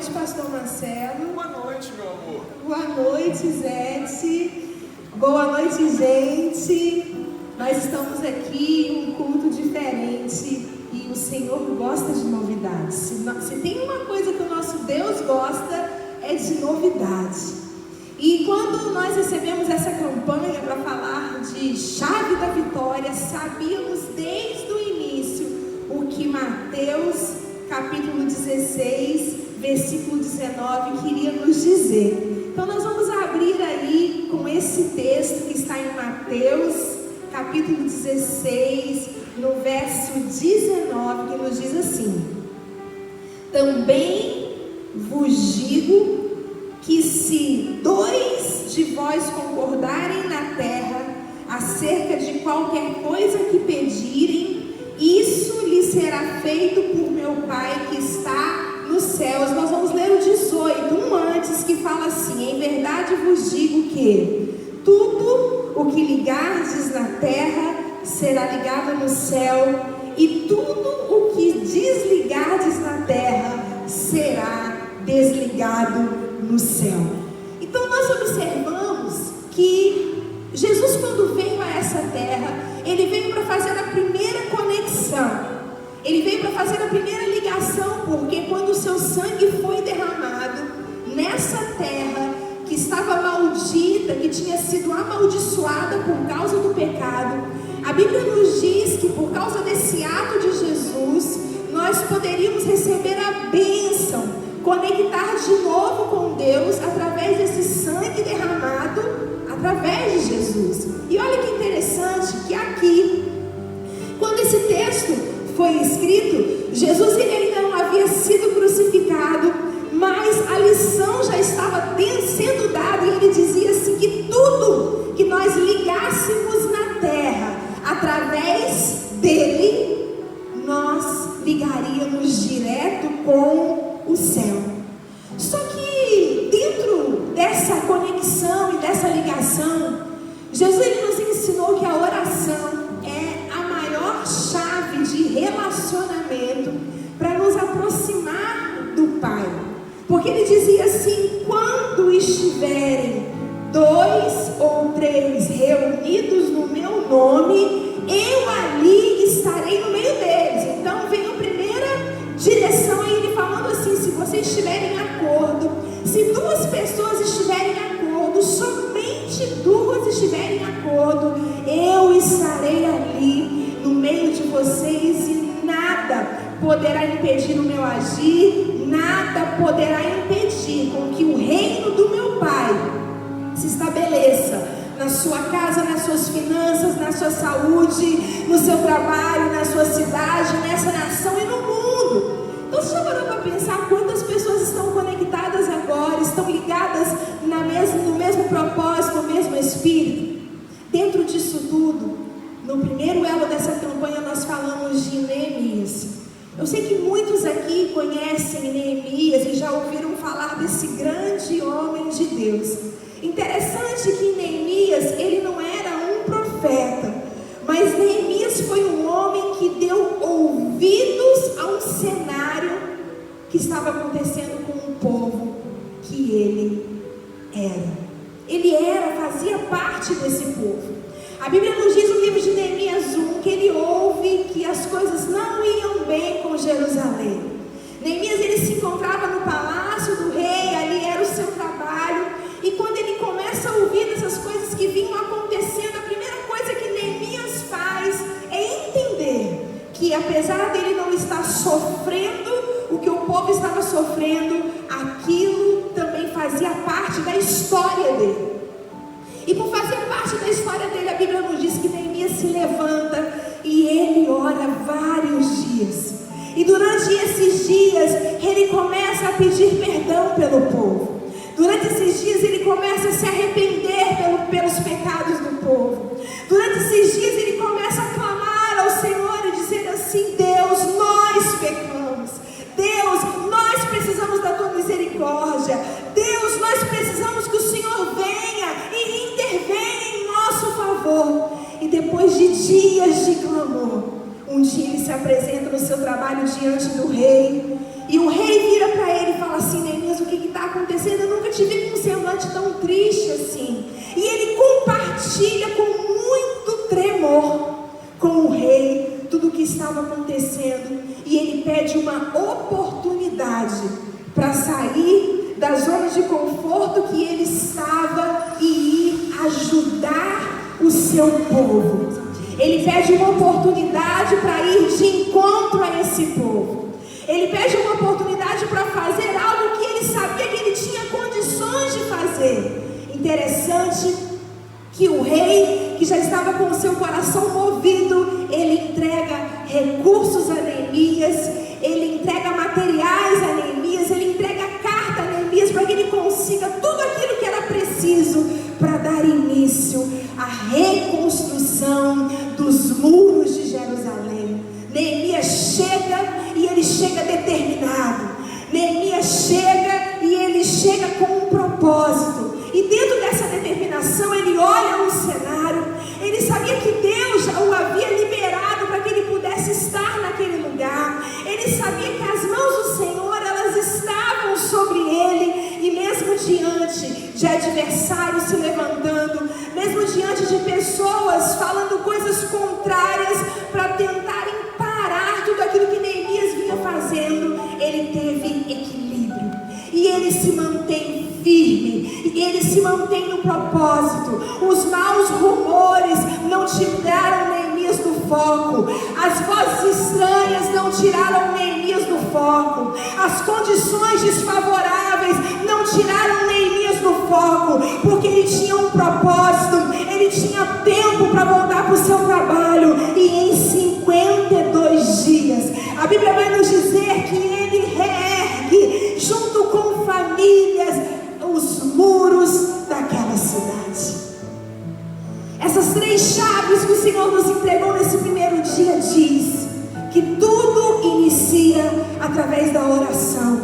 noite, pastor Marcelo. Boa noite, meu amor. Boa noite, Zete. Boa noite, gente. Nós estamos aqui em um culto diferente e o Senhor gosta de novidades. Se tem uma coisa que o nosso Deus gosta, é de novidade. E quando nós recebemos essa campanha para falar de chave da vitória, sabíamos desde o início o que Mateus capítulo 16, versículo 19 queria nos dizer. Então nós vamos abrir aí com esse texto que está em Mateus capítulo 16, no verso 19, que nos diz assim: também vos digo que se 2 de vós concordarem na terra acerca de qualquer coisa que pedirem, isso lhe será feito por meu Pai que está nos céus. Nós vamos ler o 18, um antes, que fala assim: em verdade vos digo que tudo o que ligardes na terra será ligado no céu, e tudo o que desligardes na terra será desligado no céu. Então nós observamos que Jesus, quando veio a essa terra, ele veio para fazer a primeira conexão, ele veio para fazer a primeira ligação, porque quando o seu sangue foi derramado nessa terra que estava maldita, que tinha sido amaldiçoada por causa do pecado, a Bíblia nos diz que por causa desse ato de Jesus, nós poderíamos receber a bênção, conectar de novo com Deus através desse sangue derramado através de Jesus. E olha que interessante que aqui, quando esse texto foi escrito, Jesus ele ainda não havia sido crucificado, mas a lição já estava sendo dada, e ele dizia assim, que tudo que nós ligássemos na terra através dele, nós ligaríamos direto com o céu. Só que dentro dessa conexão e dessa ligação, Jesus ele nos ensinou que a oração é a maior chave de relacionamento para nos aproximar do Pai. Porque ele dizia assim: quando estiverem 2 ou 3 reunidos no meu nome, eu ali estarei no meio deles. Então vem a primeira direção, ele falando assim: se vocês estiverem em acordo, se 2 pessoas estiverem em acordo, somente 2 estiverem em acordo, eu estarei ali no meio de vocês, e nada poderá impedir o meu agir, nada poderá impedir com que o reino do meu Pai se estabeleça na sua casa, nas suas finanças, na sua saúde, no seu trabalho, na sua cidade, nessa nação e no mundo. Então você já parou para pensar quantas pessoas estão conectadas agora, estão ligadas no mesmo propósito, no mesmo espírito? Dentro disso tudo, no primeiro elo dessa campanha nós falamos de Neemias. Eu sei que muitos aqui conhecem Neemias e já ouviram falar desse grande homem de Deus. Interessante que Neemias, ele não era um profeta, mas Neemias foi um homem que deu ouvidos a um cenário que estava acontecendo com o povo que ele era. Ele fazia parte desse povo. A Bíblia nos diz no livro de Neemias 1 que ele ouve que as coisas não iam bem com Jerusalém. Neemias ele se encontrava no palácio do rei, ali era o seu trabalho, e quando ele começa a ouvir essas coisas que vinham acontecendo, a primeira coisa que Neemias faz é entender que apesar dele não estar sofrendo o que o povo estava sofrendo, aquilo também fazia parte da história dele. E por fazer parte da história dele, a Bíblia nos diz que Neemias se levanta e ele ora vários dias. E durante esses dias, ele começa a pedir perdão pelo povo. Durante esses dias, ele começa a se arrepender pelos pecados do povo. Durante esses dias, ele começa a clamar ao Senhor e dizer assim: Deus, nós pecamos. Deus, nós precisamos da tua misericórdia. Deus, nós precisamos que o Senhor venha e intervenha em nosso favor. E depois de dias de clamor, um dia ele se apresenta no seu trabalho diante do rei. E o rei vira para ele e fala assim: te vi com um semblante tão triste assim. E ele compartilha com muito tremor com o rei tudo o que estava acontecendo. E ele pede uma oportunidade para sair da zona de conforto que ele estava e ir ajudar o seu povo. Ele pede uma oportunidade para ir de encontro a esse povo. Ele pede uma oportunidade para fazer algo que ele sabia que ele tinha condições de fazer. Interessante que o rei, que já estava com o seu coração movido, ele entrega recursos a Neemias, ele entrega materiais a Neemias, ele entrega carta a Neemias para que ele consiga tudo aquilo que era preciso para dar início à reconstrução dos muros de Jerusalém. Neemias chega e ele chega determinado. Neemias chega e ele chega com um propósito. E dentro dessa determinação ele olha o cenário. Ele sabia que Deus já o havia liberado para que ele pudesse estar naquele lugar. Ele sabia que as mãos do Senhor, elas estavam sobre ele. E mesmo diante de adversários se levantando, mesmo diante de pessoas falando coisas contrárias para tentarem parar tudo aquilo que Neemias vinha fazendo, ele teve equilíbrio. E ele se mantém firme, e ele se mantém no propósito. Os maus rumores não tiraram Neemias do foco, as vozes estranhas não tiraram Neemias do foco, as condições desfavoráveis não tiraram Neemias do foco, porque ele tinha um propósito, ele tinha tempo para voltar para o seu trabalho. E em 52 dias, a Bíblia vai nos dizer que ele reergue, junto com famílias, os muros daquela cidade. Essas 3 chaves que o Senhor nos entregou nesse primeiro dia diz que tudo inicia através da oração.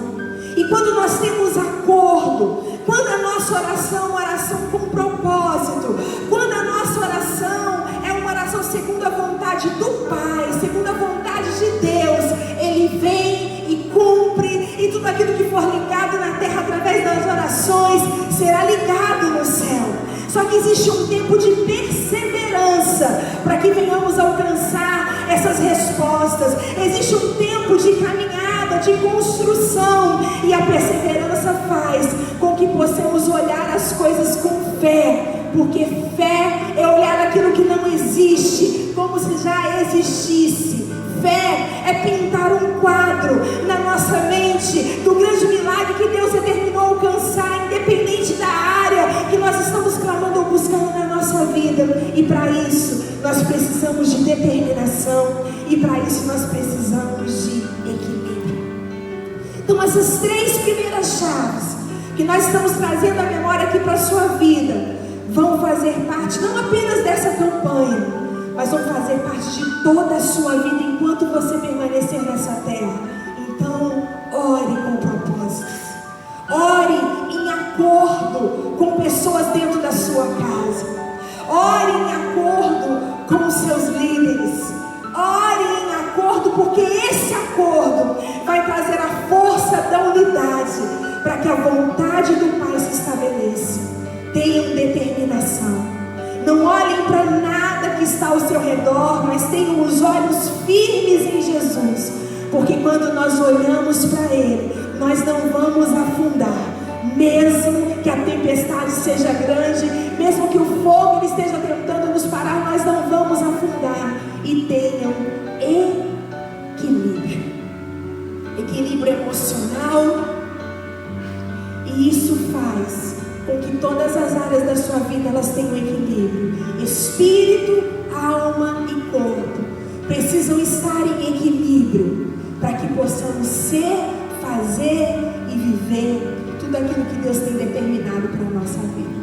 E quando nós temos acordo, quando a nossa oração é uma oração com propósito, quando a nossa oração é uma oração segundo a vontade do Pai, segundo a vontade de Deus, Ele vem e cumpre, e tudo aquilo que for ligado na terra através das orações será ligado no céu. Só que existe um tempo de perseverança para que venhamos alcançar essas respostas. Existe um tempo de caminhada, de construção, e a perseverança faz com que possamos olhar as coisas com fé, porque fé é olhar aquilo que não existe como se já existisse. Fé é pintar um quadro na nossa mente do grande milagre que Deus determinou alcançar, independente da área que nós estamos clamando ou buscando na nossa vida. E para isso nós precisamos de determinação, e para isso nós precisamos de equilíbrio. Então essas 3 primeiras chaves que nós estamos trazendo à memória aqui para a sua vida vão fazer parte não apenas dessa campanha, mas vão fazer parte de toda a sua vida enquanto você permanecer nessa terra. Então, ore com propósitos. Ore em acordo com pessoas dentro da sua casa. Ore em acordo com os seus líderes. Ore em acordo, porque esse acordo vai trazer a força da unidade para que a vontade do Pai se estabeleça. Tenham determinação. Não olhem para nada que está ao seu redor, mas tenham os olhos firmes em Jesus, porque quando nós olhamos para Ele, nós não vamos afundar, mesmo que a tempestade seja grande, mesmo que o fogo esteja tentando nos parar, nós não vamos afundar. E tenham equilíbrio emocional, e isso faz com que todas as áreas da sua vida elas tenham equilíbrio. Espírito, alma e corpo precisam estar em equilíbrio para que possamos ser, fazer e viver tudo aquilo que Deus tem determinado para a nossa vida.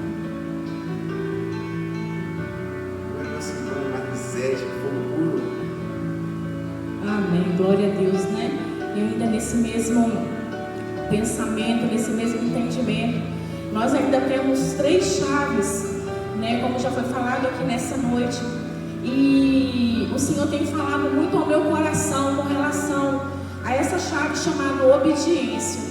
Amém, glória a Deus, né? E ainda nesse mesmo pensamento, nesse mesmo entendimento, nós ainda temos 3 chaves, né? Como já foi falado aqui nessa noite. E o Senhor tem falado muito ao meu coração com relação a essa chave chamada obediência.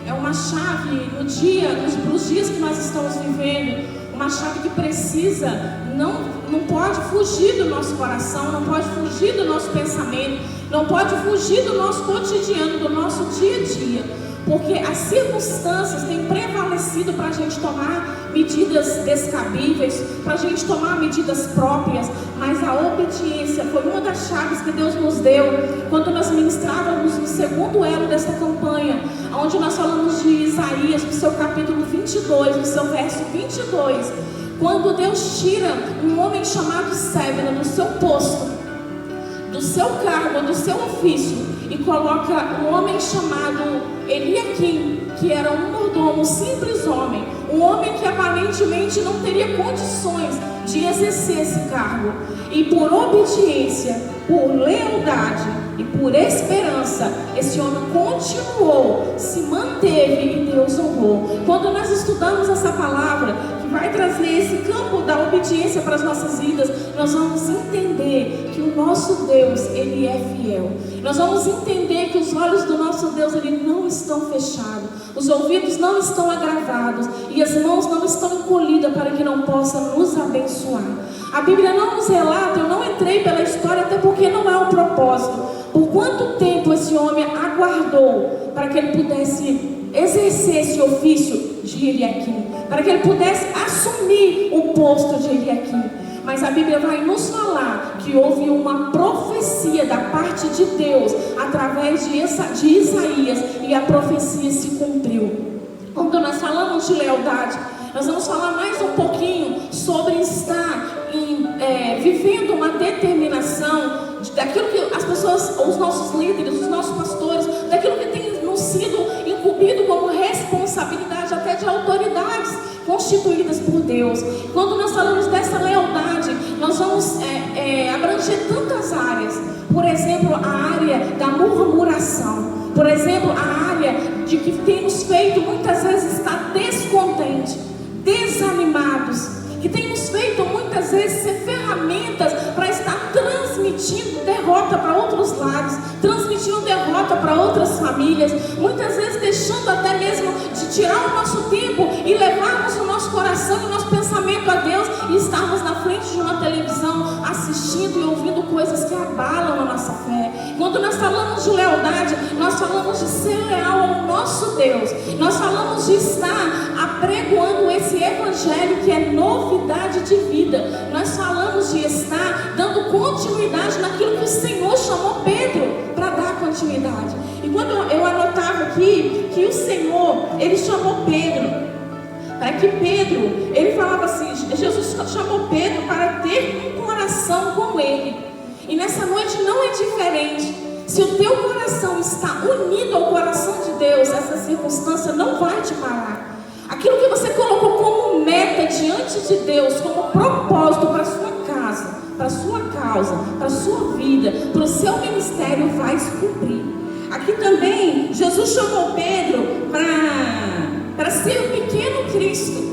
é uma chave nos dias que nós estamos vivendo, uma chave que precisa, não pode fugir do nosso coração, não pode fugir do nosso pensamento, não pode fugir do nosso cotidiano, do nosso dia a dia. Porque as circunstâncias têm prevalecido para a gente tomar medidas descabíveis, para a gente tomar medidas próprias, mas a obediência foi uma das chaves que Deus nos deu quando nós ministrávamos no segundo elo desta campanha, onde nós falamos de Isaías, no seu capítulo 22, no seu verso 22, quando Deus tira um homem chamado Sébila do seu posto, do seu cargo, do seu ofício, e coloca um homem chamado Eliaquim, que era um mordomo, um simples homem, um homem que aparentemente não teria condições de exercer esse cargo, e por obediência, por lealdade e por esperança, esse homem continuou, se manteve e Deus honrou. Quando nós estudamos essa palavra, que vai trazer esse campo da obediência para as nossas vidas, nós vamos entender que o nosso Deus, Ele é fiel. Nós vamos entender que os olhos do nosso Deus, Ele não estão fechados, os ouvidos não estão agravados e as mãos não estão encolhidas para que não possa nos abençoar. A Bíblia não nos relata, eu não entrei pela história, até porque não é um propósito. Por quanto tempo esse homem aguardou para que ele pudesse exercer esse ofício de Eliaquim, para que ele pudesse assumir o posto de Eliaquim. Mas a Bíblia vai nos falar que houve uma profecia da parte de Deus através de Isaías, e a profecia se cumpriu. Quando nós falamos de lealdade, nós vamos falar mais um pouquinho sobre estar vivendo uma determinação daquilo que as pessoas, os nossos líderes, os nossos pastores, daquilo que tem nos sido incumbido como responsabilidade até de autoridades constituídas por Deus. Quando nós falamos dessa lealdade, nós vamos abranger tantas áreas. Por exemplo, a área da murmuração. Por exemplo, a área de que tem nos feito muitas vezes estar descontente, desanimados, que tem nos feito muitas vezes ser ferramentas para estar transmitindo derrota para outros lares, transmitindo derrota para outras famílias, muitas vezes deixando até mesmo de tirar o nosso tempo e levarmos o nosso coração e o nosso pensamento a Deus e estarmos na frente de uma televisão assistindo e ouvindo coisas que abalam a nossa fé. Quando nós falamos de lealdade, nós falamos de ser leal ao nosso Deus, nós falamos de estar apregoando esse evangelho que é novidade de vida. Nós falamos de estar dando continuidade naquilo que o Senhor chamou Pedro para dar continuidade. E quando eu anotava aqui que o Senhor, Ele chamou Pedro para que Pedro, Ele falava assim, Jesus chamou Pedro para ter um coração com Ele. E nessa noite não é diferente. Se o teu coração está unido ao coração de Deus, essa circunstância não vai te parar. Aquilo que você colocou como meta diante de Deus, como propósito para a sua casa, para a sua causa, para a sua vida, para o seu ministério, vai se cumprir. Aqui também, Jesus chamou Pedro para ser o pequeno Cristo.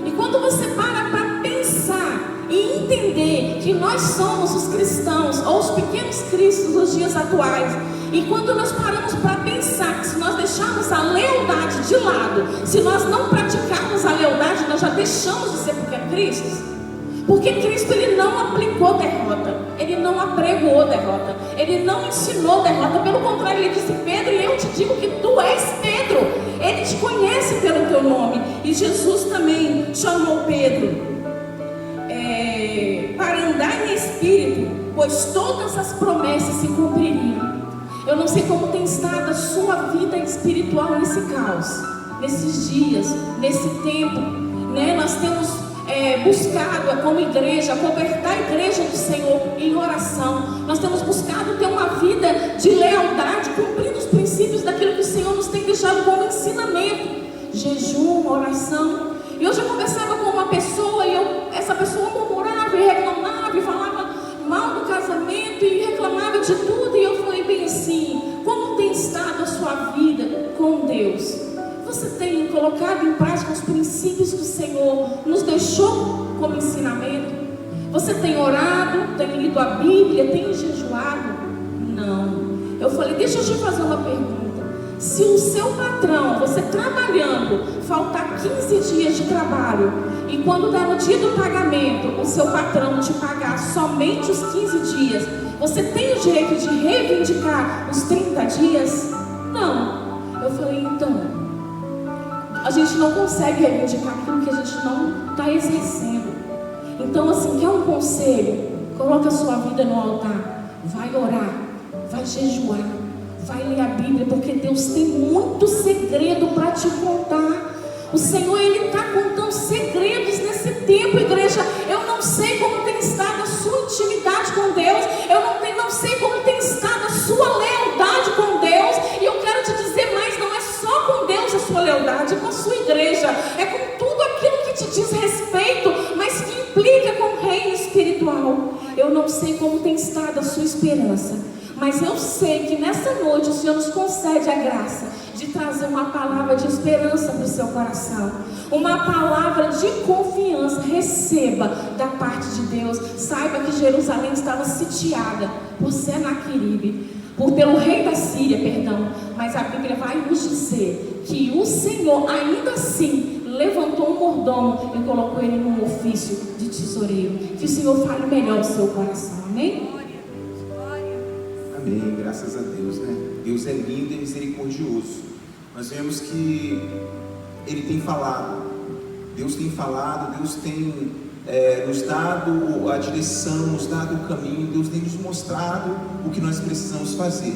E quando você para pensar e entender que nós somos os cristãos, ou os pequenos cristos dos dias atuais, e quando nós paramos para pensar que se nós deixarmos a lealdade de lado, se nós não praticarmos a lealdade, nós já deixamos de ser pequenos cristos. Porque Cristo, Ele não aplicou derrota, Ele não apregoou derrota, Ele não ensinou derrota. Pelo contrário, Ele disse: Pedro, eu te digo que tu és Pedro. Ele te conhece pelo teu nome. E Jesus também chamou Pedro para andar em espírito, pois todas as promessas se cumpririam. Eu não sei como tem estado a sua vida espiritual nesse caos, nesses dias, nesse tempo, né? Nós temos buscado como igreja, cobertar a igreja do Senhor em oração. Nós temos buscado ter uma vida de lealdade, cumprindo os princípios daquilo que o Senhor nos tem deixado como ensinamento: jejum, oração. E hoje eu conversava com uma pessoa e essa pessoa murmurava e reclamava e falava mal do casamento e reclamava de tudo. E eu falei bem assim: como tem estado a sua vida com Deus? Você tem colocado em prática os princípios que o Senhor nos deixou como ensinamento? Você tem orado, tem lido a Bíblia, tem jejuado? Não. Eu falei: deixa eu te fazer uma pergunta. Se o seu patrão, você trabalhando, faltar 15 dias de trabalho, e quando der no dia do pagamento, o seu patrão te pagar somente os 15 dias, você tem o direito de reivindicar os 30 dias? Não. Eu falei, então, a gente não consegue reivindicar aquilo que a gente não está exercendo. Então, assim, quer um conselho? Coloca a sua vida no altar, vai orar, vai jejuar, vai ler a Bíblia, porque Deus tem muito segredo para te contar. O Senhor, Ele está contando segredos nesse tempo, igreja. Eu não sei como tem estado a sua intimidade com Deus, eu não sei como tem estado a sua lealdade com Deus, e eu quero te dizer mais, não é só com Deus a sua lealdade, é com a sua igreja, é com tudo aquilo que te diz respeito, mas que implica com o reino espiritual. Eu não sei como tem estado a sua esperança, mas eu sei que nessa noite o Senhor nos concede a graça de trazer uma palavra de esperança para o seu coração, uma palavra de confiança. Receba da parte de Deus. Saiba que Jerusalém estava sitiada por Senaqueribe, pelo rei da Síria, perdão, mas a Bíblia vai nos dizer que o Senhor ainda assim levantou um mordomo e colocou ele num ofício de tesoureiro. Que o Senhor fale melhor o seu coração, amém? Amém, graças a Deus, né? Deus é lindo e misericordioso. Nós vemos que Ele tem falado, Deus tem falado, Deus tem nos dado a direção, nos dado o caminho, Deus tem nos mostrado o que nós precisamos fazer.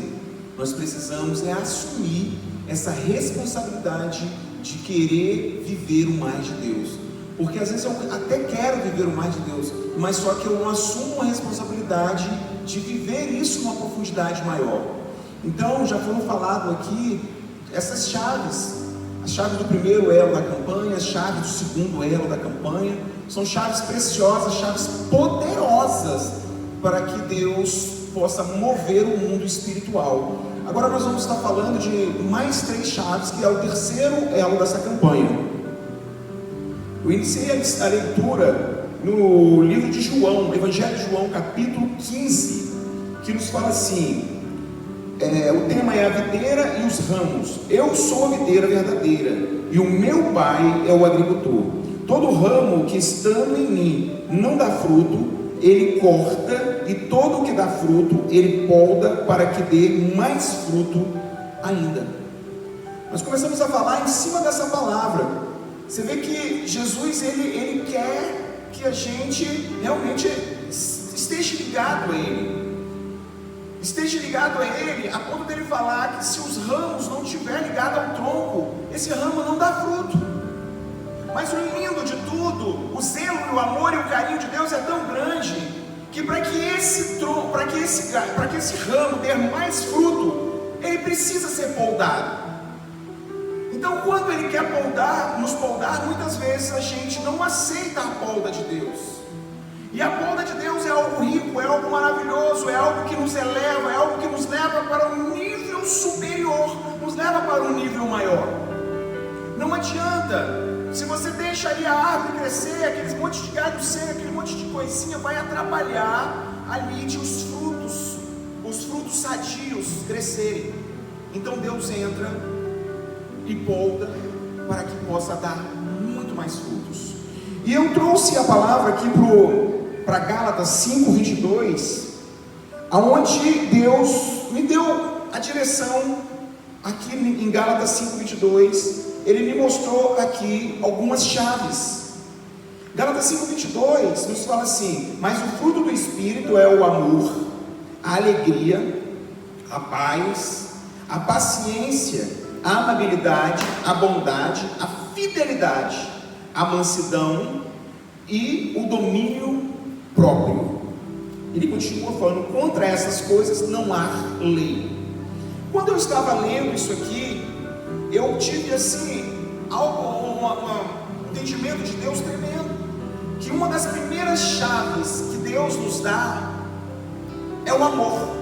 Nós precisamos assumir essa responsabilidade de querer viver o mais de Deus. Porque às vezes eu até quero viver o mais de Deus, mas só que eu não assumo a responsabilidade de viver isso numa profundidade maior. Então, já foram falado aqui essas chaves. As chaves do primeiro elo da campanha, as chaves do segundo elo da campanha, são chaves preciosas, chaves poderosas para que Deus possa mover o mundo espiritual. Agora nós vamos estar falando de mais 3 chaves, que é o terceiro elo dessa campanha. Eu iniciei a leitura no livro de João, Evangelho de João, capítulo 15, que nos fala assim, o tema é a videira e os ramos. Eu sou a videira verdadeira, e o meu pai é o agricultor. Todo ramo que estando em mim não dá fruto, ele corta, e todo o que dá fruto, ele poda para que dê mais fruto ainda. Nós começamos a falar em cima dessa palavra. Você vê que Jesus, ele quer que a gente realmente esteja ligado a Ele. Esteja ligado a Ele, a ponto dele falar que se os ramos não estiver ligado ao tronco, esse ramo não dá fruto. Mas o lindo de tudo, o zelo e o amor e o carinho de Deus é tão grande, que para que esse ramo dê mais fruto, ele precisa ser poldado. Então, quando Ele quer nos poldar, muitas vezes a gente não aceita a polda de Deus. E a polda de Deus é algo rico, é algo maravilhoso, é algo que nos eleva, é algo que nos leva para um nível superior, nos leva para um nível maior. Não adianta, se você deixa ali a árvore crescer, aqueles monte de galho seco, aquele monte de coisinha, vai atrapalhar ali de os frutos sadios crescerem. Então Deus entra e polda para que possa dar muito mais frutos. E eu trouxe a palavra aqui para Gálatas 5:22, aonde Deus me deu a direção aqui em Gálatas 5:22. Ele me mostrou aqui algumas chaves. Gálatas 5:22 nos fala assim: mas o fruto do Espírito é o amor, a alegria, a paz, a paciência, a amabilidade, a bondade, a fidelidade, a mansidão e o domínio próprio. Ele continua falando: contra essas coisas não há lei. Quando eu estava lendo isso aqui, eu tive assim um entendimento de Deus tremendo, que uma das primeiras chaves que Deus nos dá é o amor,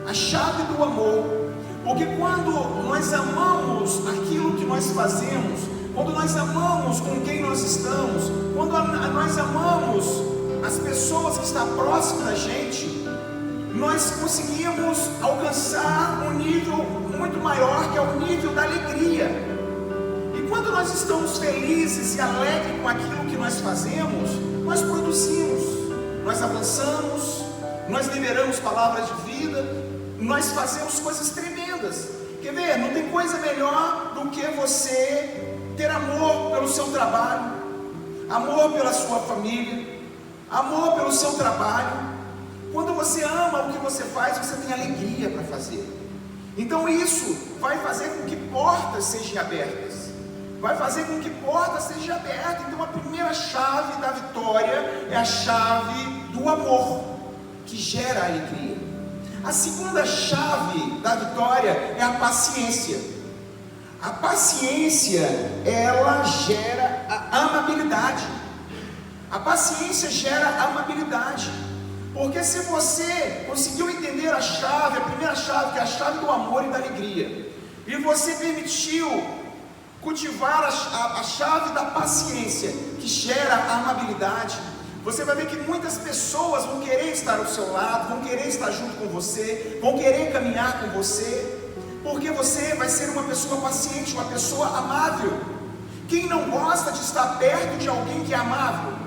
a chave do amor. Porque quando nós amamos aquilo que nós fazemos, quando nós amamos com quem nós estamos, quando nós amamos as pessoas que estão próximas da gente, nós conseguimos alcançar um nível muito maior, que é o nível da alegria. E quando nós estamos felizes e alegres com aquilo que nós fazemos, nós produzimos, nós avançamos, nós liberamos palavras de vida, nós fazemos coisas tremendas. Quer ver? Não tem coisa melhor do que você ter amor pelo seu trabalho, amor pela sua família, amor pelo seu trabalho. Quando você ama o que você faz, você tem alegria para fazer. Então isso vai fazer com que portas sejam abertas, vai fazer com que portas sejam abertas. Então a primeira chave da vitória é a chave do amor, que gera alegria. A segunda chave da vitória é a paciência. A paciência, ela gera a amabilidade. A paciência gera amabilidade. Porque se você conseguiu entender a chave, a primeira chave, que é a chave do amor e da alegria, e você permitiu cultivar a chave da paciência, que gera a amabilidade, você vai ver que muitas pessoas vão querer estar ao seu lado, vão querer estar junto com você, vão querer caminhar com você, porque você vai ser uma pessoa paciente, uma pessoa amável. Quem não gosta de estar perto de alguém que é amável?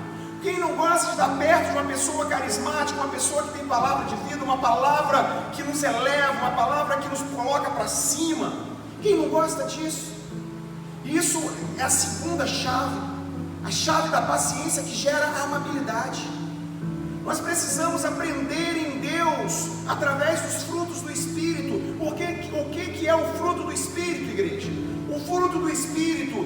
Quem não gosta de estar perto de uma pessoa carismática, uma pessoa que tem palavra de vida, uma palavra que nos eleva, uma palavra que nos coloca para cima? Quem não gosta disso? Isso é a segunda chave, a chave da paciência, que gera a amabilidade. Nós precisamos aprender em Deus através dos frutos do Espírito. Porque o que é o fruto do Espírito, igreja? O fruto do Espírito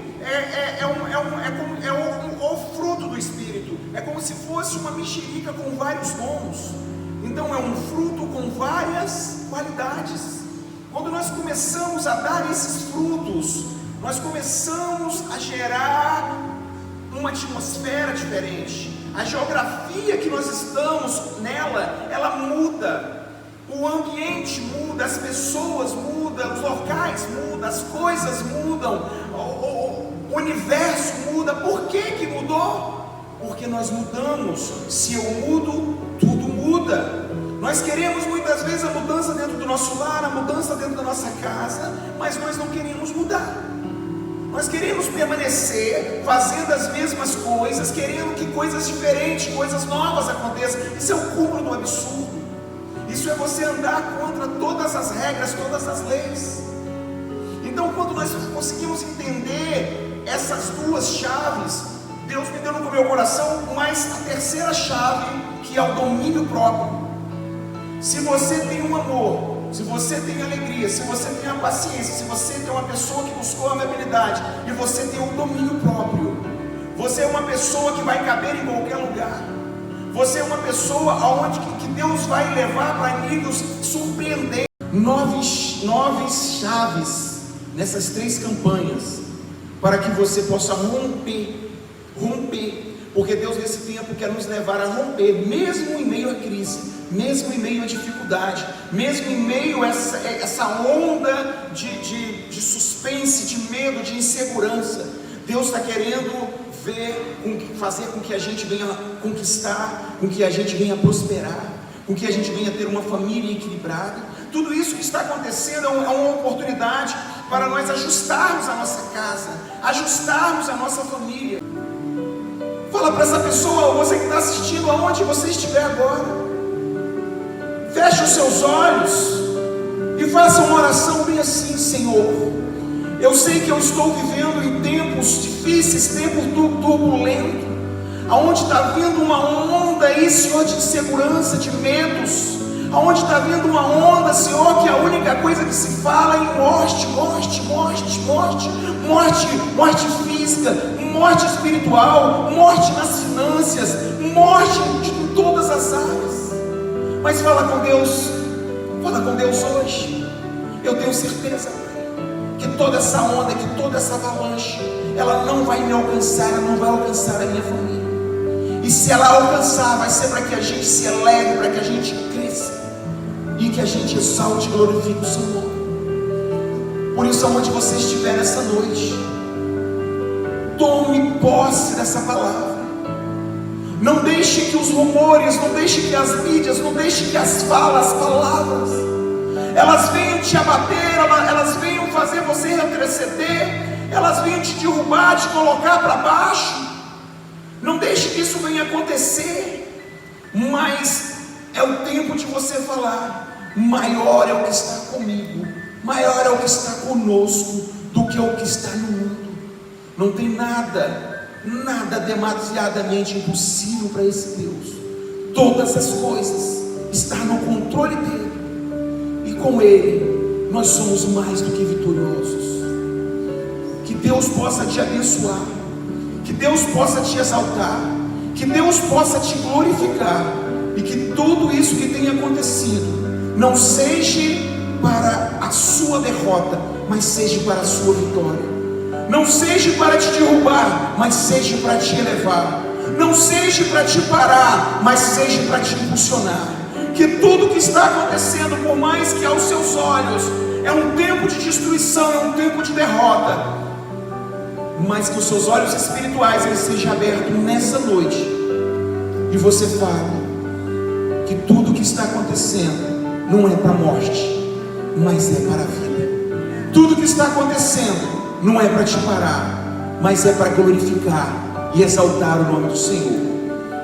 o fruto do Espírito é como se fosse uma mexerica com vários dons. Então é um fruto com várias qualidades. Quando nós começamos a dar esses frutos, nós começamos a gerar uma atmosfera diferente. A geografia que nós estamos nela, ela muda. O ambiente muda, as pessoas mudam, os locais mudam, as coisas mudam, o universo muda. Por que mudou? Porque nós mudamos. Se eu mudo, tudo muda. Nós queremos muitas vezes a mudança dentro do nosso lar, a mudança dentro da nossa casa, mas nós não queremos mudar. Nós queremos permanecer fazendo as mesmas coisas, querendo que coisas diferentes, coisas novas aconteçam. Isso é o cúmulo do absurdo. Isso é você andar contra todas as regras, todas as leis. Então, quando nós conseguimos entender essas duas chaves, Deus me deu no meu coração mais a terceira chave, que é o domínio próprio. Se você tem um amor, se você tem alegria, se você tem a paciência, se você tem uma pessoa que buscou a amabilidade, e você tem um domínio próprio, você é uma pessoa que vai caber em qualquer lugar. Você é uma pessoa aonde que Deus vai levar para níveis surpreendentes. Nove chaves nessas 3 campanhas, para que você possa romper, porque Deus nesse tempo quer nos levar a romper, mesmo em meio à crise, mesmo em meio à dificuldade, mesmo em meio a essa onda de suspense, de medo, de insegurança. Deus está querendo fazer com que a gente venha conquistar, com que a gente venha prosperar, com que a gente venha ter uma família equilibrada. Tudo isso que está acontecendo é uma oportunidade para nós ajustarmos a nossa casa, ajustarmos a nossa família. Fala para essa pessoa, você que está assistindo, aonde você estiver agora, feche os seus olhos e faça uma oração bem assim: Senhor, eu sei que eu estou vivendo em tempos difíceis, tempos turbulentos, aonde está vindo uma onda aí, Senhor, de insegurança, de medos, aonde está vindo uma onda, Senhor, que a única coisa que se fala é em morte física, morte espiritual, morte nas finanças, morte em todas as áreas. Mas fala com Deus hoje. Eu tenho certeza que toda essa onda, que toda essa avalanche, ela não vai me alcançar, ela não vai alcançar a minha família. E se ela alcançar, vai ser para que a gente se eleve, para que a gente cresça e que a gente exalte e glorifique o seu nome. Por isso, aonde você estiver essa noite, tome posse dessa palavra. Não deixe que os rumores, não deixe que as mídias, não deixe que as palavras, elas venham te abater, elas venham fazer você retroceder, elas venham te derrubar, te colocar para baixo. Não deixe que isso venha acontecer, mas é o tempo de você falar: maior é o que está comigo, maior é o que está conosco do que o que está no mundo. Não tem nada demasiadamente impossível para esse Deus. Todas as coisas estão no controle dele, e com ele nós somos mais do que vitoriosos. Que Deus possa te abençoar, que Deus possa te exaltar, que Deus possa te glorificar, e que tudo isso que tem acontecido não seja para a sua derrota, mas seja para a sua vitória. Não seja para te derrubar, mas seja para te elevar. Não seja para te parar, mas seja para te impulsionar. Que tudo que está acontecendo, por mais que aos seus olhos é um tempo de destruição, é um tempo de derrota, mas que os seus olhos espirituais eles sejam abertos nessa noite, e você fale que tudo que está acontecendo não é para a morte, mas é para a vida. Tudo que está acontecendo não é para te parar, mas é para glorificar e exaltar o nome do Senhor.